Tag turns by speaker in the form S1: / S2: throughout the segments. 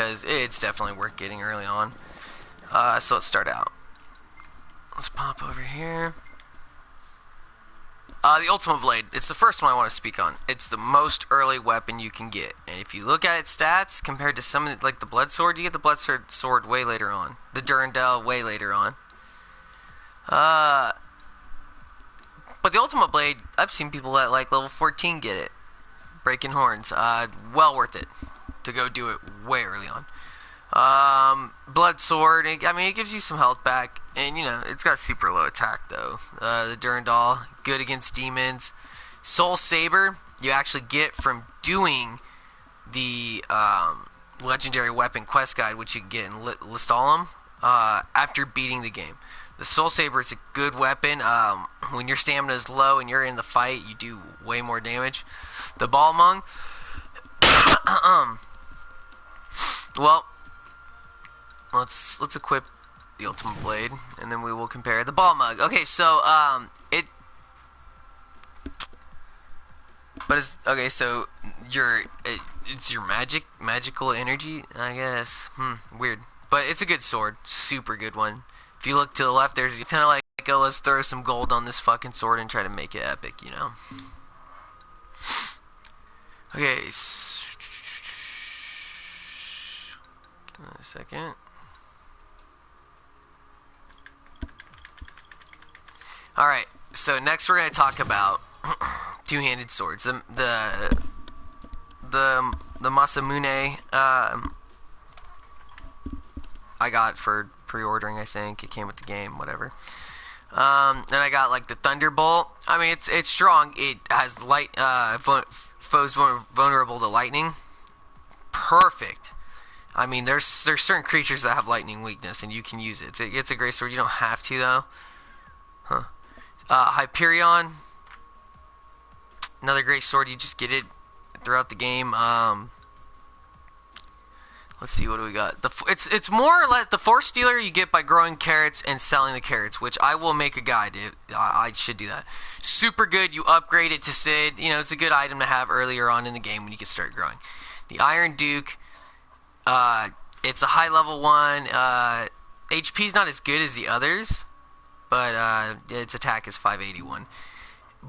S1: because it's definitely worth getting early on. So let's start out. Let's pop over here. The Ultimate Blade. It's the first one I want to speak on. It's the most early weapon you can get. And if you look at its stats, compared to some, like the Blood Sword, you get the Blood Sword way later on. The Durandal way later on. But the Ultimate Blade, I've seen people at like level 14 get it. Breaking Horns. Well worth it to go do it way early on. Blood Sword, I mean, it gives you some health back, and you know, it's got super low attack though. The Durandal, good against demons. Soul Saber, you actually get from doing the legendary weapon quest guide, which you get in Listalum, after beating the game. The Soul Saber is a good weapon. When your stamina is low and you're in the fight, you do way more damage. The Balmung, well, let's equip the Ultimate Blade, and then we will compare the Ball Mug. Okay, so so it's your magical energy, I guess. Weird, but it's a good sword, super good one. If you look to the left, there's kind of like, oh, let's throw some gold on this fucking sword and try to make it epic, you know. Okay, give me a second. Alright, so next we're going to talk about two-handed swords. The Masamune, I got for pre-ordering, I think. It came with the game, whatever. And I got like the Thunderbolt. I mean, it's strong. It has light, foes vulnerable to lightning. Perfect. I mean, there's certain creatures that have lightning weakness, and you can use it. It's a great sword. You don't have to, though. Huh. Hyperion. Another great sword. You just get it throughout the game. Let's see, what do we got? It's more or less the Force Stealer you get by growing carrots and selling the carrots, which I will make a guide. I should do that. Super good. You upgrade it to Sid. You know, it's a good item to have earlier on in the game when you can start growing. The Iron Duke. It's a high level one. HP's not as good as the others, but its attack is 581.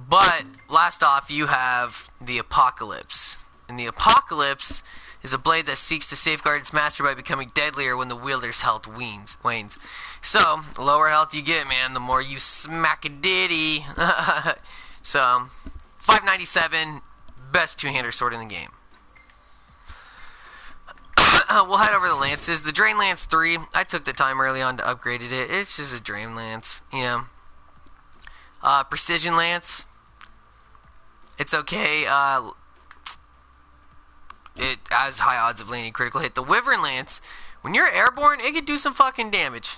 S1: But last off, you have the Apocalypse, and the Apocalypse is a blade that seeks to safeguard its master by becoming deadlier when the wielder's health wanes. So, the lower health you get, man, the more you smack a ditty. So, 597, best two-hander sword in the game. We'll head over the lances. The Drain Lance 3, I took the time early on to upgrade it. It's just a Drain Lance, you know. Precision Lance, it's okay. It has high odds of landing critical hit. The Wyvern Lance, when you're airborne, it could do some fucking damage.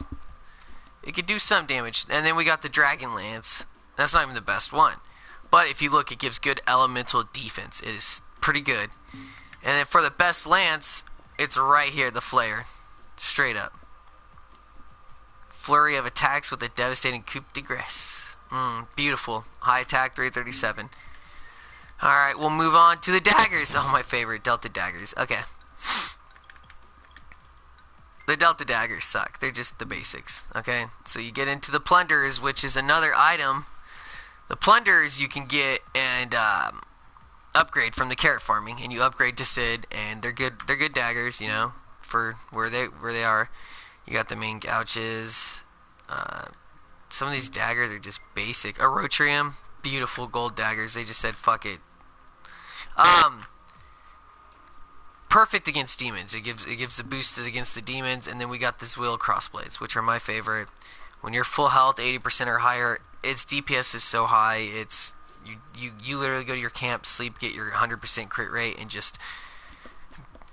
S1: It could do some damage. And then we got the Dragon Lance. That's not even the best one. But if you look, it gives good elemental defense. It is pretty good. And then for the best lance, it's right here, the Flare. Straight up. Flurry of attacks with a devastating coup de grace. Beautiful. High attack, 337. Alright, we'll move on to the Daggers. Oh, my favorite, Delta Daggers. Okay. The Delta Daggers suck. They're just the basics. Okay? So you get into the Plunderers, which is another item. The Plunderers you can get and upgrade from the carrot farming, and you upgrade to Sid, and they're good daggers, you know, for where they are. You got the main gouges. Some of these daggers are just basic. Arotrium, beautiful gold daggers. They just said fuck it. Perfect against demons. It gives the boost against the demons, and then we got this wheel crossblades, which are my favorite. When you're full health, 80% or higher, its DPS is so high. It's you literally go to your camp, sleep, get your 100% crit rate, and just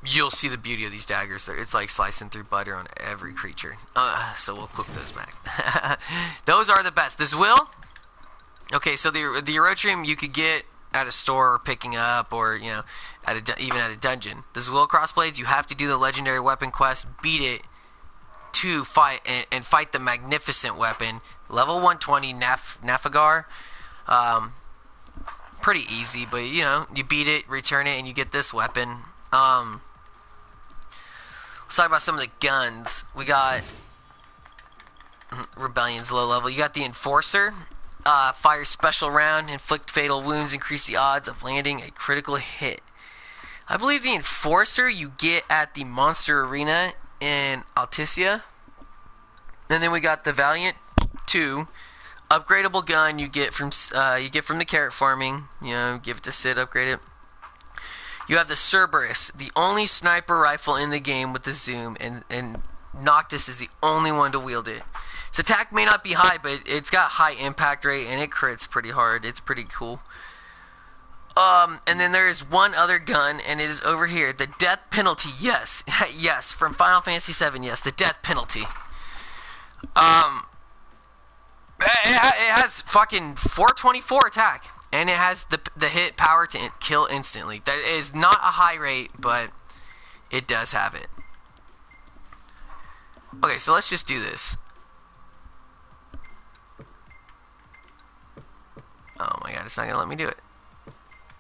S1: you'll see the beauty of these daggers. It's like slicing through butter on every creature. So we'll equip those back. Those are the best. This will. Okay, so the Arotrium you could get at a store or picking up, or you know, even at a dungeon. This will crossblades. You have to do the legendary weapon quest, beat it to fight and fight the magnificent weapon. Level 120 Nafagar. Pretty easy, but you know, you beat it, return it, and you get this weapon. Let's talk about some of the guns. We got Rebellion's low level. You got the Enforcer. Fire special round, inflict fatal wounds, increase the odds of landing a critical hit. I believe the Enforcer you get at the Monster Arena in Alticia. And then we got the Valiant 2, upgradable gun you get from the carrot farming. You know, give it to Sid, upgrade it. You have the Cerberus, the only sniper rifle in the game with the zoom, and Noctis is the only one to wield it. Its attack may not be high, but it's got high impact rate and it crits pretty hard. It's pretty cool. And then there is one other gun, and it is over here. The Death Penalty, yes. Yes, from Final Fantasy VII, yes, the Death Penalty. It has fucking 424 attack, and it has the hit power to kill instantly. That is not a high rate, but it does have it. Okay, so let's just do this. Oh my god, it's not gonna let me do it.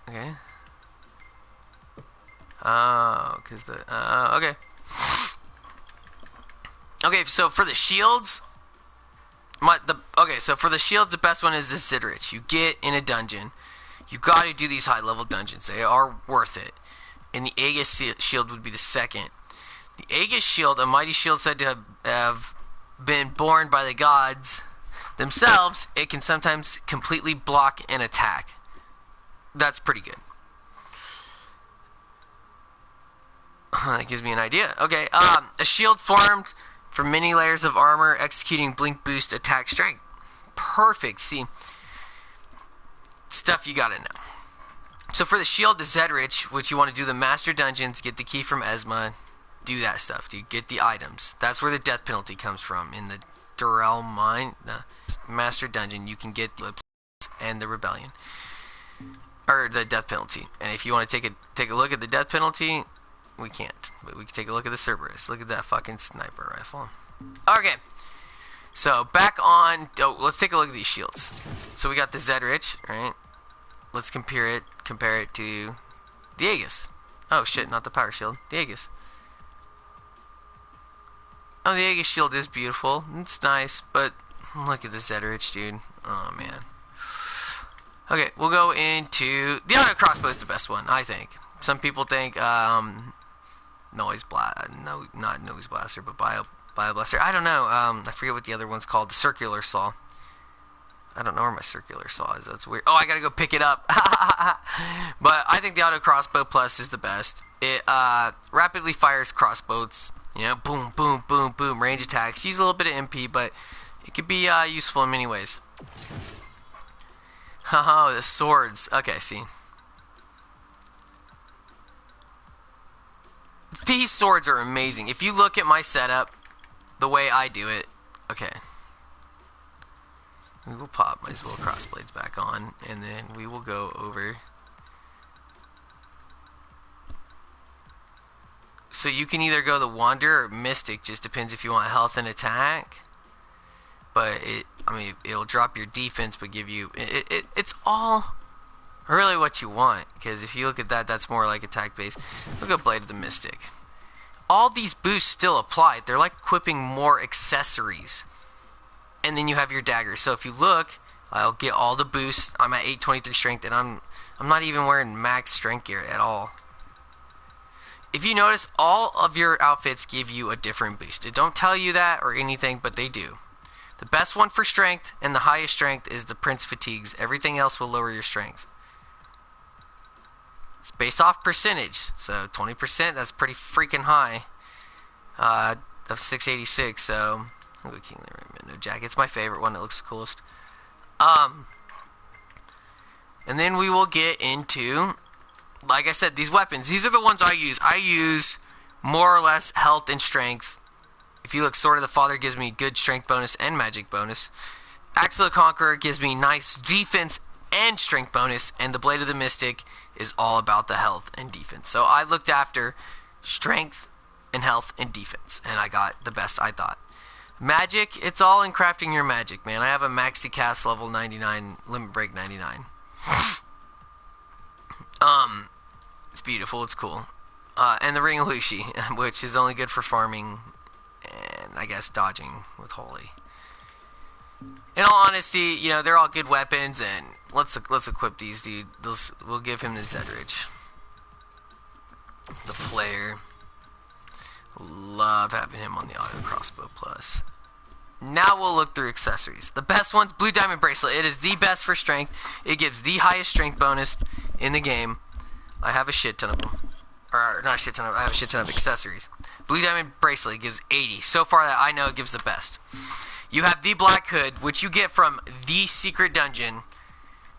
S1: Okay. Oh, because the... okay. Okay, so for the shields... so for the shields, the best one is the Sidrich. You get in a dungeon. You gotta do these high-level dungeons. They are worth it. And the Aegis shield would be the second. The Aegis shield, a mighty shield said to have been born by the gods themselves, it can sometimes completely block an attack. That's pretty good. That gives me an idea. Okay, a shield formed from many layers of armor, executing blink boost attack strength. Perfect. See, stuff you gotta know. So for the shield, the Zedrich, which you want to do the master dungeons, get the key from Esma, do that stuff. You get the items. That's where the death penalty comes from. In the Durrell Mine, the master dungeon, you can get Lips and the Rebellion, or the death penalty. And if you want to take a look at the death penalty, we can't, but we can take a look at the Cerberus. Look at that fucking sniper rifle. Okay, so back on. Oh, let's take a look at these shields. So we got the Zedrich, right? Let's compare it to the Aegis. Oh shit, not the power shield. The Aegis. Oh, the Aegis shield is beautiful. It's nice, but look at the Zedrich, dude. Oh man. Okay, we'll go into the auto crossbow is the best one, I think. Some people think noise blast, no, not noise blaster, but bio blaster. I don't know. I forget what the other one's called. The circular saw. I don't know where my circular saw is. That's weird. Oh, I gotta go pick it up. But I think the auto crossbow plus is the best. It rapidly fires crossbows. You know, boom, boom, boom, boom. Range attacks. Use a little bit of MP, but it could be useful in many ways. Haha, the swords. Okay, see. These swords are amazing. If you look at my setup, the way I do it, okay. We will pop my Zwill crossblades back on, and then we will go over. So you can either go the Wanderer or Mystic, just depends if you want health and attack. But it'll drop your defense, but give you it's all really what you want. Because if you look at that, that's more like attack based. Look at Blade of the Mystic. All these boosts still apply. They're like equipping more accessories. And then you have your dagger. So if you look, I'll get all the boosts. I'm at 823 strength, and I'm not even wearing max strength gear at all. If you notice, all of your outfits give you a different boost. It don't tell you that or anything, but they do. The best one for strength and the highest strength is the Prince Fatigues. Everything else will lower your strength. It's based off percentage. So 20%, that's pretty freaking high. Of 686, so I'll go King No Jack. It's my favorite one. It looks the coolest. And then we will get into, like I said, these weapons. These are the ones I use. I use more or less health and strength. If you look, Sword of the Father gives me good strength bonus and magic bonus. Axe of the Conqueror gives me nice defense and strength bonus. And the Blade of the Mystic is all about the health and defense. So I looked after strength and health and defense. And I got the best I thought. Magic, it's all in crafting your magic, man. I have a maxi cast level 99, limit break 99. It's beautiful, it's cool. And the Ring Lushi, which is only good for farming and I guess dodging with Holy. In all honesty, you know, they're all good weapons, and let's equip these, dude. We'll give him the Zedridge. The Flare. Love having him on the auto crossbow plus. Now we'll look through accessories. The best one's Blue Diamond Bracelet. It is the best for strength. It gives the highest strength bonus in the game. I have a shit ton of them. Or not a shit ton of, I have a shit ton of accessories. Blue Diamond Bracelet gives 80. So far that I know it gives the best. You have the Black Hood, which you get from the secret dungeon.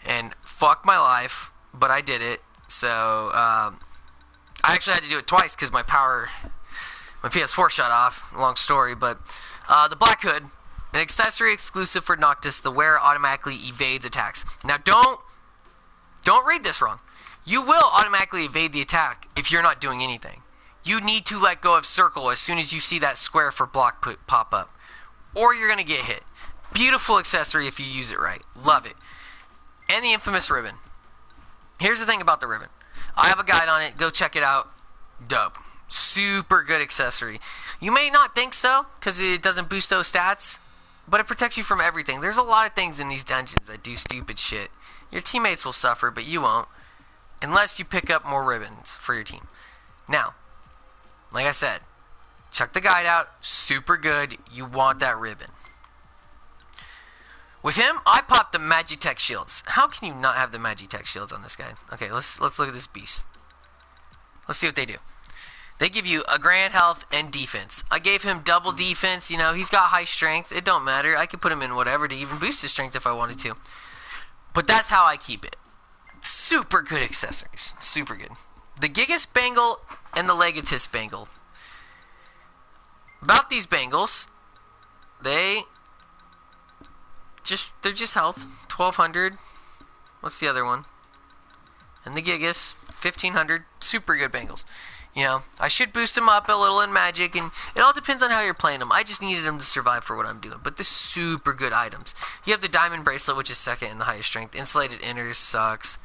S1: And fuck my life, but I did it. So, I actually had to do it twice because my PS4 shut off. Long story, but the Black Hood, an accessory exclusive for Noctis. The wearer automatically evades attacks. Now, don't read this wrong. You will automatically evade the attack if you're not doing anything. You need to let go of circle as soon as you see that square for block pop up, or you're gonna get hit. Beautiful accessory if you use it right. Love it. And the infamous ribbon. Here's the thing about the ribbon. I have a guide on it. Go check it out. Dope. Super good accessory. You may not think so because it doesn't boost those stats, but it protects you from everything. There's a lot of things in these dungeons that do stupid shit. Your teammates will suffer, but you won't, unless you pick up more ribbons for your team. Now, like I said, check the guide out. Super good. You want that ribbon. With him, I popped the Magitech shields. How can you not have the Magitech shields on this guy? Okay, let's look at this beast. Let's see what they do. They give you a grand health and defense. I gave him double defense. You know, he's got high strength. It don't matter. I could put him in whatever to even boost his strength if I wanted to. But that's how I keep it. Super good accessories. Super good. The Gigas Bangle and the Legatus Bangle. About these bangles, they're just health. 1200. What's the other one? And the Gigas, 1500. Super good bangles. You know, I should boost them up a little in magic, and it all depends on how you're playing them. I just needed them to survive for what I'm doing. But they're super good items. You have the Diamond Bracelet, which is second in the highest strength. Insulated Inners sucks.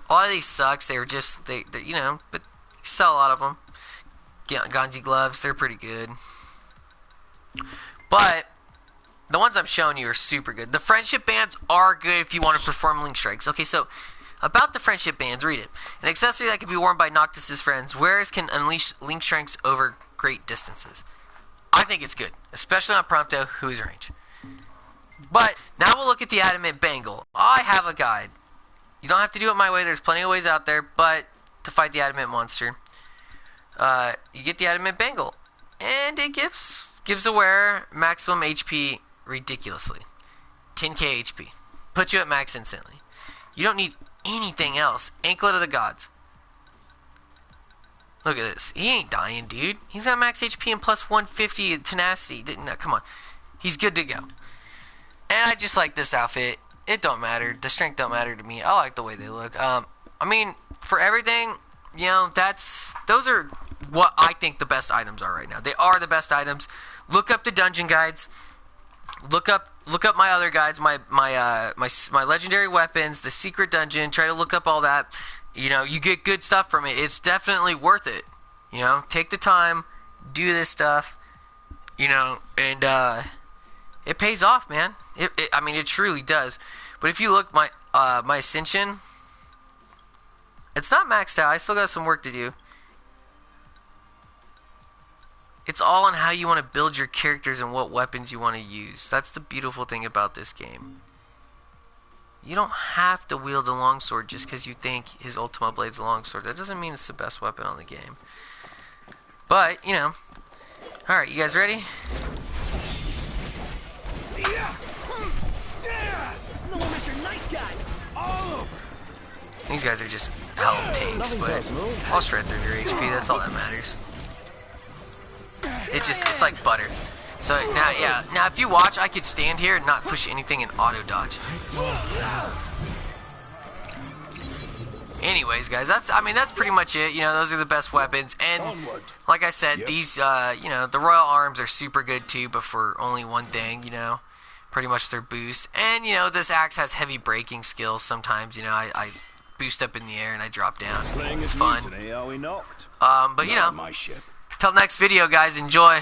S1: A lot of these sucks. They're just, you know, but you sell a lot of them. Ganji Gloves, they're pretty good. But the ones I'm showing you are super good. The Friendship Bands are good if you want to perform Link Strikes. Okay, so about the Friendship Bands, read it. An accessory that can be worn by Noctis' friends. Wearers can unleash Link Strikes over great distances. I think it's good, especially on Prompto, who's range. But now we'll look at the Adamant Bangle. I have a guide. You don't have to do it my way. There's plenty of ways out there, but to fight the Adamant monster, you get the Adamant Bangle, and it gives a wearer maximum HP ridiculously. 10k HP. Puts you at max instantly. You don't need anything else. Anklet of the Gods. Look at this. He ain't dying, dude. He's got max HP and plus 150 tenacity. No, come on. He's good to go. And I just like this outfit. It don't matter. The strength don't matter to me. I like the way they look. I mean, for everything, you know, those are what I think the best items are right now. They are the best items. Look up the dungeon guides. Look up my other guides, my legendary weapons, the secret dungeon. Try to look up all that. You know, you get good stuff from it. It's definitely worth it. You know, take the time, do this stuff. You know, and it pays off, man. I mean, it truly does. But if you look, my Ascension, it's not maxed out. I still got some work to do. It's all on how you want to build your characters and what weapons you want to use. That's the beautiful thing about this game. You don't have to wield a longsword just because you think his Ultima Blade's a longsword. That doesn't mean it's the best weapon on the game. But, you know. Alright, you guys ready? These guys are just health tanks, but I'll shred through your HP. That's all that matters. It's like butter. So now if you watch, I could stand here and not push anything and auto dodge. Anyways, guys, that's pretty much it. You know, those are the best weapons, and like I said, these you know, the Royal Arms are super good too, but for only one thing, you know, pretty much their boost. And you know, this axe has heavy braking skills sometimes. You know, I boost up in the air and I drop down.
S2: Playing
S1: It's
S2: as
S1: fun.
S2: mutiny, are we not?
S1: But you know,
S2: My ship.
S1: till next video, guys. Enjoy.